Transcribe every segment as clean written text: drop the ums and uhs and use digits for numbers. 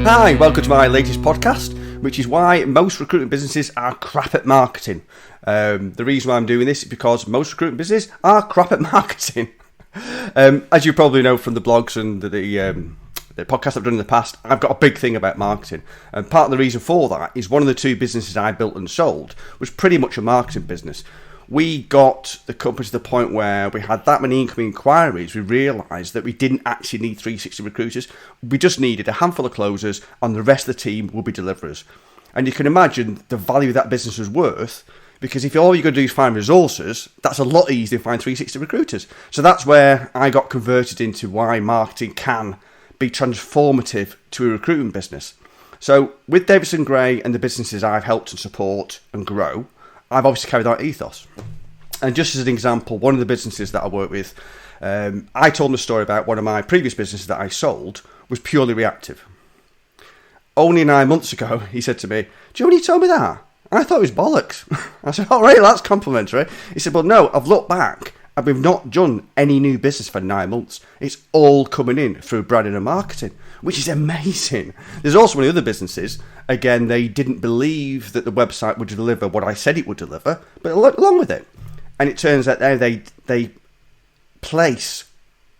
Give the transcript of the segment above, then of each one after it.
Hi, welcome to my latest podcast, which is why most recruitment businesses are crap at marketing. The reason why I'm doing this is because most recruitment businesses are crap at marketing. As you probably know from the blogs and the podcasts I've done in the past, I've got a big thing about marketing. And part of the reason for that is one of the two businesses I built and sold was pretty much a marketing business. We got the company to the point where we had that many incoming inquiries, we realised that we didn't actually need 360 recruiters. We just needed a handful of closers and the rest of the team will be deliverers. And you can imagine the value that business was worth, because if all you're going to do is find resources, that's a lot easier to find 360 recruiters. So that's where I got converted into why marketing can be transformative to a recruitment business. So with Davidson Gray and the businesses I've helped and support and grow, I've obviously carried that ethos. And just as an example, one of the businesses that I work with, I told them a story about one of my previous businesses that I sold was purely reactive. Only 9 months ago, he said to me, "Do you know when you told me that? I thought it was bollocks." I said, "Oh, right, that's complimentary." He said, "Well, no, I've looked back and we've not done any new business for 9 months. It's all coming in through branding and marketing," which is amazing. There's also many other businesses, again, they didn't believe that the website would deliver what I said it would deliver, but along with it. And it turns out now they place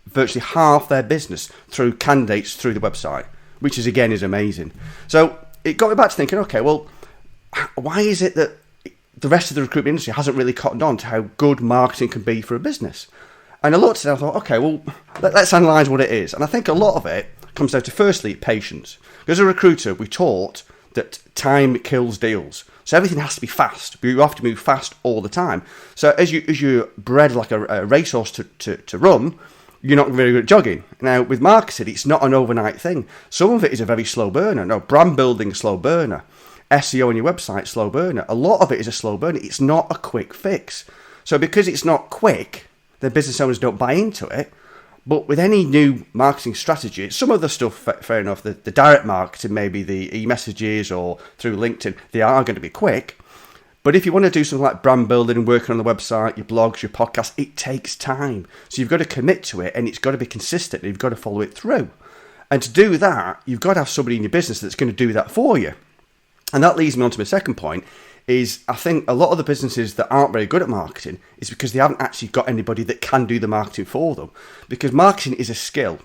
virtually half their business through candidates through the website, which is amazing. So it got me back to thinking, okay, well, why is it that the rest of the recruitment industry hasn't really cottoned on to how good marketing can be for a business? And I looked at it and I thought, okay, well, let's analyse what it is. And I think a lot of it comes down to, firstly, patience. As a recruiter, we taught that time kills deals. So everything has to be fast. You have to move fast all the time. So as you're bred like a racehorse to run, you're not very good at jogging. Now, with marketing, it's not an overnight thing. Some of it is a very slow burner. No, brand building, slow burner. SEO on your website, slow burner. A lot of it is a slow burner. It's not a quick fix. So because it's not quick, the business owners don't buy into it. But with any new marketing strategy, some of the stuff, fair enough, the direct marketing, maybe the e-messages or through LinkedIn, they are going to be quick. But if you want to do something like brand building and working on the website, your blogs, your podcasts, it takes time. So you've got to commit to it and it's got to be consistent and you've got to follow it through. And to do that, you've got to have somebody in your business that's going to do that for you. And that leads me on to my second point, is I think a lot of the businesses that aren't very good at marketing is because they haven't actually got anybody that can do the marketing for them. Because marketing is a skill.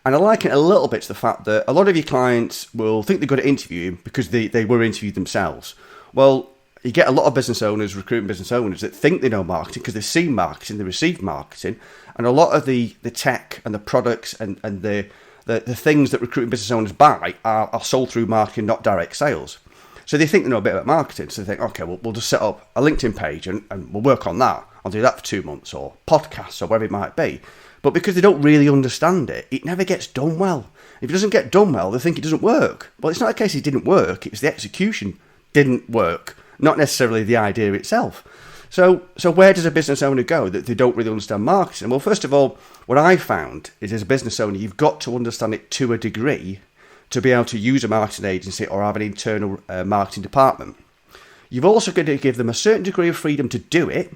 And I liken it a little bit to the fact that a lot of your clients will think they're good at interviewing because they were interviewed themselves. Well, you get a lot of business owners, recruitment business owners, that think they know marketing because they've seen marketing, they received marketing. And a lot of the tech and the products and the things that recruitment business owners buy are sold through marketing, not direct sales. So they think they know a bit about marketing. So they think, okay, we'll just set up a LinkedIn page and we'll work on that. I'll do that for 2 months, or podcasts or whatever it might be. But because they don't really understand it, it never gets done well. If it doesn't get done well, they think it doesn't work. Well, it's not a case it didn't work. It's the execution didn't work, not necessarily the idea itself. So where does a business owner go that they don't really understand marketing? Well, first of all, what I found is as a business owner, you've got to understand it to a degree to be able to use a marketing agency or have an internal marketing department. You've also got to give them a certain degree of freedom to do it.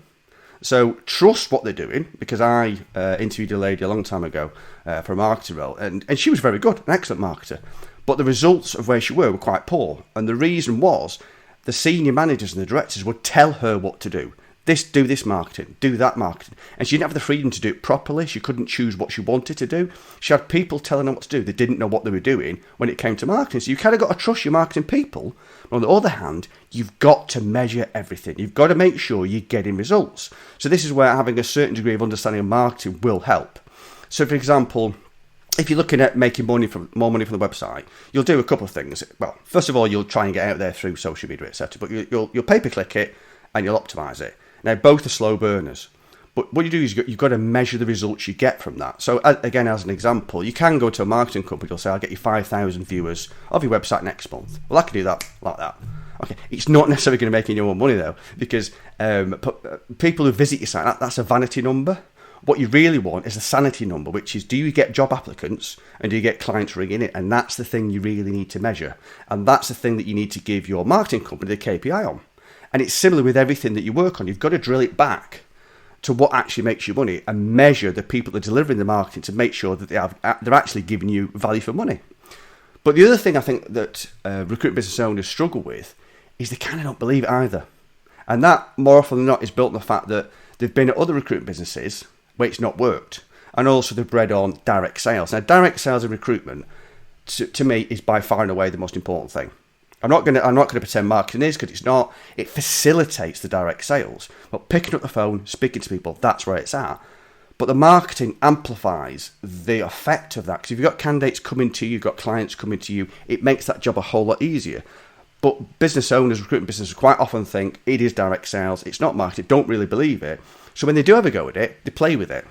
So trust what they're doing, because I interviewed a lady a long time ago for a marketing role, and she was very good, an excellent marketer. But the results of where she were quite poor. And the reason was the senior managers and the directors would tell her what to do. Do this marketing, do that marketing. And she didn't have the freedom to do it properly. She couldn't choose what she wanted to do. She had people telling her what to do. They didn't know what they were doing when it came to marketing. So you kind of got to trust your marketing people. But on the other hand, you've got to measure everything. You've got to make sure you're getting results. So this is where having a certain degree of understanding of marketing will help. So for example, if you're looking at making more money from the website, you'll do a couple of things. Well, first of all, you'll try and get out there through social media, etc. But you'll pay-per-click it and you'll optimize it. Now, both are slow burners, but what you do is you've got to measure the results you get from that. So, again, as an example, you can go to a marketing company, you'll say, I'll get you 5,000 viewers of your website next month. Well, I can do that like that. Okay, it's not necessarily going to make any more money, though, because people who visit your site, that's a vanity number. What you really want is a sanity number, which is, do you get job applicants and do you get clients ringing it? And that's the thing you really need to measure. And that's the thing that you need to give your marketing company the KPI on. And it's similar with everything that you work on. You've got to drill it back to what actually makes you money and measure the people that are delivering the marketing to make sure that they're actually giving you value for money. But the other thing I think that recruitment business owners struggle with is they kind of don't believe it either. And that, more often than not, is built on the fact that they've been at other recruitment businesses where it's not worked. And also they've bred on direct sales. Now, direct sales in recruitment, to me, is by far and away the most important thing. I'm not going to pretend marketing is, because it's not. It facilitates the direct sales. But picking up the phone, speaking to people, that's where it's at. But the marketing amplifies the effect of that. Because if you've got candidates coming to you, you've got clients coming to you, it makes that job a whole lot easier. But business owners, recruitment businesses, quite often think it is direct sales, it's not marketing, don't really believe it. So when they do have a go at it, they play with it.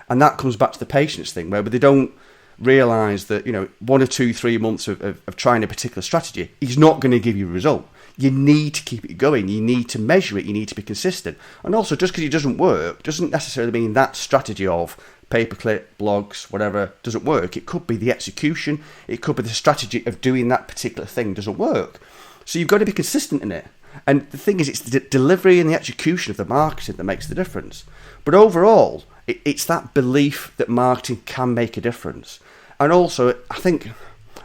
And that comes back to the patience thing, where they don't realise that, 1 or 2, 3 months of trying a particular strategy is not going to give you a result. You need to keep it going. You need to measure it. You need to be consistent. And also, just because it doesn't work doesn't necessarily mean that strategy of pay-per-click, blogs, whatever, doesn't work. It could be the execution. It could be the strategy of doing that particular thing doesn't work. So you've got to be consistent in it. And the thing is, it's the delivery and the execution of the marketing that makes the difference. But overall, it's that belief that marketing can make a difference. And also, I think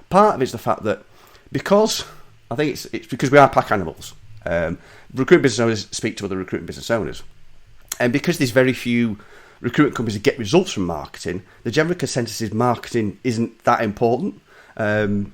part of it is the fact that because it's because we are pack animals. Recruitment business owners speak to other recruitment business owners. And because there's very few recruitment companies that get results from marketing, the general consensus is marketing isn't that important. And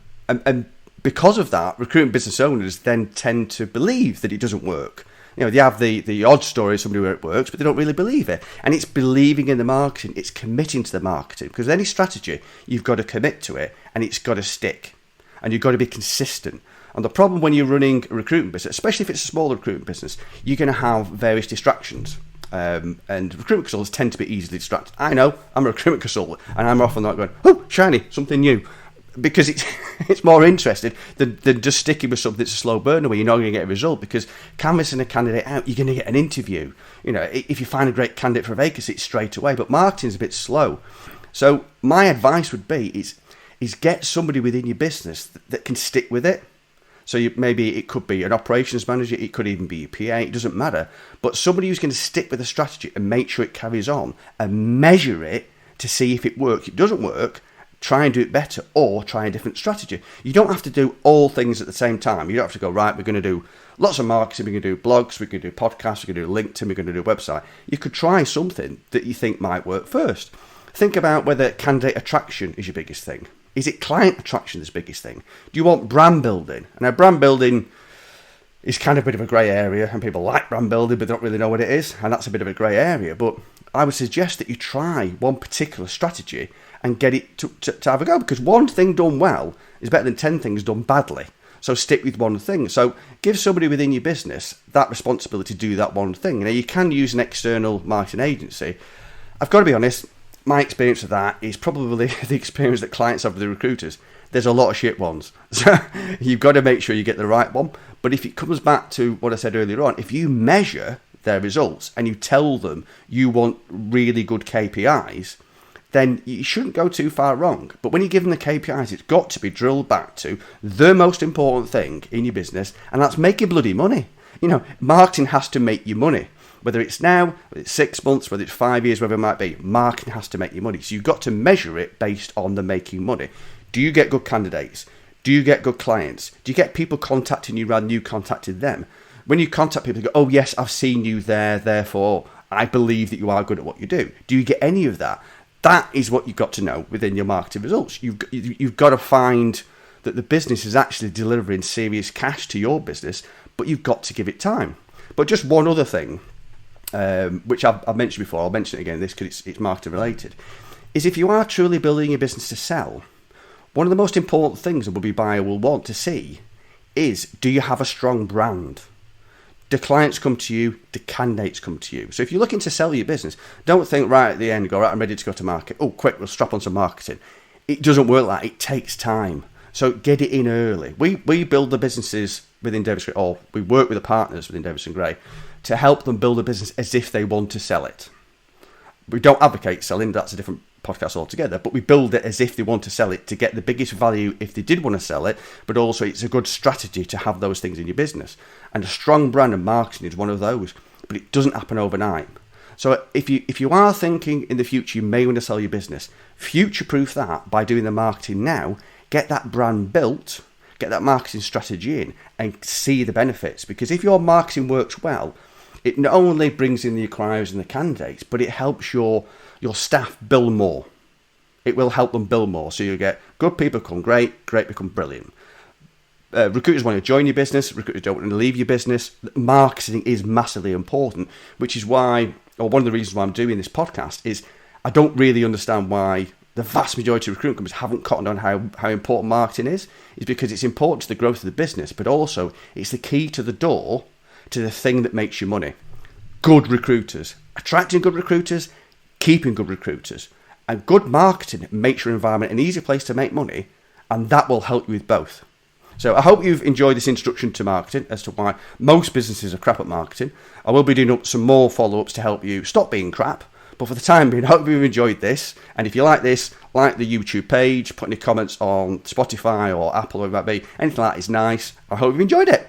because of that, recruitment business owners then tend to believe that it doesn't work. They have the odd story of somebody where it works, but they don't really believe it. And it's believing in the marketing. It's committing to the marketing. Because any strategy, you've got to commit to it, and it's got to stick. And you've got to be consistent. And the problem when you're running a recruitment business, especially if it's a smaller recruitment business, you're going to have various distractions. And recruitment consultants tend to be easily distracted. I know, I'm a recruitment consultant, and I'm often not going, oh, shiny, something new. Because it's more interesting than just sticking with something that's a slow burner where you're not going to get a result. Because canvassing a candidate out, you're going to get an interview. If you find a great candidate for a vacancy, it's straight away. But marketing's a bit slow. So my advice would be is get somebody within your business that can stick with it. So maybe it could be an operations manager, it could even be your PA, it doesn't matter. But somebody who's going to stick with the strategy and make sure it carries on and measure it to see if it works. If it doesn't work, try and do it better or try a different strategy. You don't have to do all things at the same time. You don't have to go, right, we're going to do lots of marketing, we're going to do blogs, we're going to do podcasts, we're going to do LinkedIn, we're going to do a website. You could try something that you think might work first. Think about whether candidate attraction is your biggest thing. Is it client attraction that's the biggest thing? Do you want brand building? And now brand building is kind of a bit of a grey area, and people like brand building but don't really know what it is, and that's a bit of a grey area. But I would suggest that you try one particular strategy and get it to have a go, because one thing done well is better than 10 things done badly. So stick with one thing. So give somebody within your business that responsibility to do that one thing. Now, you can use an external marketing agency. I've got to be honest, my experience of that is probably the experience that clients have with the recruiters. There's a lot of shit ones. So you've got to make sure you get the right one. But if it comes back to what I said earlier on, if you measure their results and you tell them you want really good KPIs, then you shouldn't go too far wrong. But when you give them the KPIs, it's got to be drilled back to the most important thing in your business, and that's making bloody money. Marketing has to make you money. Whether it's now, whether it's 6 months, whether it's 5 years, whatever it might be, marketing has to make you money. So you've got to measure it based on the making money. Do you get good candidates? Do you get good clients? Do you get people contacting you rather than you contacting them? When you contact people, you go, oh yes, I've seen you there, therefore I believe that you are good at what you do. Do you get any of that? That is what you've got to know within your marketing results. You've got to find that the business is actually delivering serious cash to your business, but you've got to give it time. But just one other thing, which I've mentioned before, I'll mention it again, this because it's marketing related, is if you are truly building your business to sell, one of the most important things a will-be buyer will want to see is, do you have a strong brand? Do clients come to you? Do candidates come to you? So if you're looking to sell your business, don't think right at the end, go, right, I'm ready to go to market. Oh, quick, we'll strap on some marketing. It doesn't work like that. It takes time. So get it in early. We build the businesses within Davis Gray, or we work with the partners within Davis and Gray to help them build a business as if they want to sell it. We don't advocate selling, that's a different podcast altogether, but we build it as if they want to sell it to get the biggest value if they did want to sell it, but also it's a good strategy to have those things in your business. And a strong brand and marketing is one of those, but it doesn't happen overnight. So if you are thinking in the future you may want to sell your business, future-proof that by doing the marketing now, get that brand built, get that marketing strategy in, and see the benefits. Because if your marketing works well, it not only brings in the inquiries and the candidates, but it helps your staff build more. It will help them build more. So you get good people become great become brilliant. Recruiters want to join your business. Recruiters don't want to leave your business. Marketing is massively important, which is why, or one of the reasons why I'm doing this podcast is I don't really understand why the vast majority of recruitment companies haven't cottoned on how important marketing is because it's important to the growth of the business, but also it's the key to the door to the thing that makes you money. Good recruiters. Attracting good recruiters, keeping good recruiters. And good marketing makes your environment an easy place to make money, and that will help you with both. So I hope you've enjoyed this introduction to marketing as to why most businesses are crap at marketing. I will be doing up some more follow-ups to help you stop being crap. But for the time being, I hope you've enjoyed this. And if you like this, like the YouTube page, put any comments on Spotify or Apple or whatever it might be. Anything like that is nice. I hope you've enjoyed it.